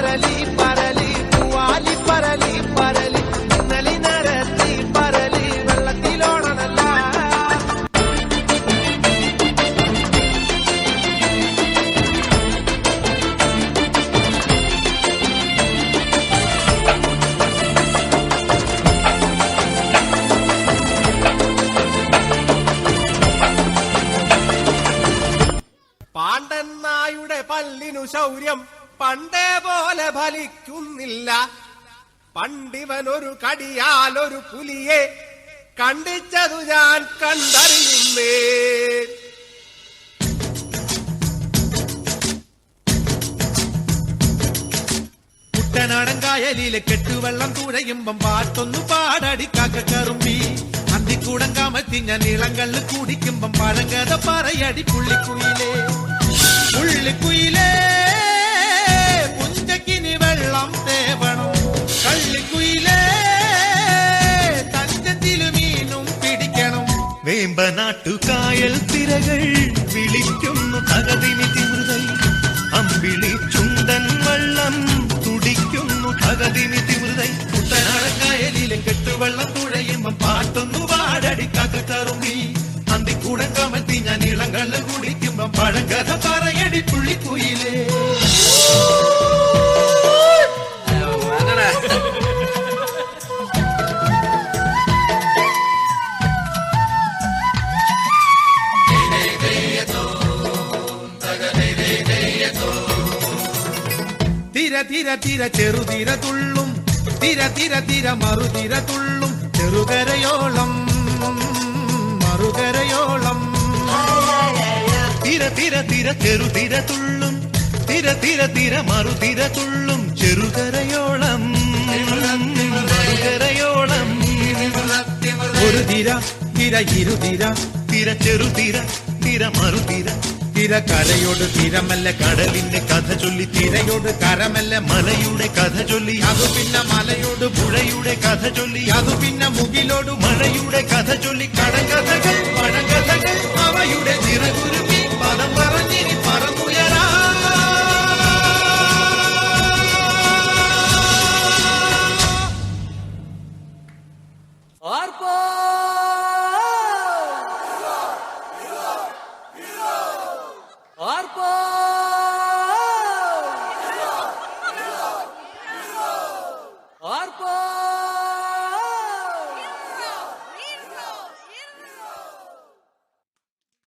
പരലി പരലി പൂവാലി പരലി പരലി ഇന്നലി നരത്തി പരലി വെള്ളത്തിലോടനല്ല. പാണ്ഡന്നായുടെ പല്ലിനു ശൗര്യം പണ്ടേ പോലെ ഫലിക്കുന്നില്ല. പണ്ടിവനൊരു കടിയാലൊരു പുലിയെ കണ്ടിച്ചതു ഞാൻ കണ്ടറിയുന്നേ. കുട്ടനാടൻ കായലിലെ കെട്ടുവെള്ളം തുഴയുമ്പം പാട്ടൊന്നു പാടടി കാക്കക്കറുമ്പി. അന്തിക്കൂടം കാമത്തി ഞാൻ ഇളങ്കള്ള് കുടിക്കുമ്പം പഴങ്കഥ പറയടി പുള്ളിക്കുയിലേ. പുള്ളിക്കുയിലേ പുഞ്ചക്കിനി വെള്ളം തേവണം. കള്ളിക്കുയിലേ തഞ്ചത്തിലു മീനും പിടിക്കണം. വേമ്പനാട്ടുകായൽ തിരകൾ വിളിക്കുന്നു തകതിനി തിമൃതൈ. അമ്പിളി ചുണ്ടൻ വള്ളം തുടിക്കുന്നു തകതിനി തിമൃതൈ. കുട്ടനാടൻ കായലിലും കെട്ടുവെള്ളം തുഴയുമ്പം പാട്ടൊന്നു പാടടി കാക്കക്കറുമ്പി. അന്തിക്കൂടം കമത്തി ഞാൻ ഇളങ്കള്ള് കുടിക്കുമ്പം പഴങ്കഥ പറയടി പുള്ളിക്കുയിലേ. തിര തിര തിര ചെറുതിര തുള്ളും തിര തിര തിര മറുതിര തുള്ളും ചെറുകരയോളം മറുകരയോളം. തിര തിര തിര ചെറുതിര തുള്ളും തിര തിര തിര മറുതിര തുള്ളും ചെറുകരയോളം മറുകരയോളം. ഒരു തിര തിര ഇരുതിര തിര ചെറുതിര തിര മറുതിര. തിര കരയോട് തിരമല്ല കടലിന്റെ കഥ ചൊല്ലി തിരയോട് കരമല്ല മലയുടെ കഥ ചൊല്ലി. അതു പിന്നെ മലയോട് പുഴയുടെ കഥ ചൊല്ലി. അതു പിന്നെ മുകിലോട് മഴയുടെ കഥ ചൊല്ലി. കടകഥകൾ പഴങ്കഥകൾ അവയുടെ ചിറകുരുമി പദം പറഞ്ഞിനി പറന്നു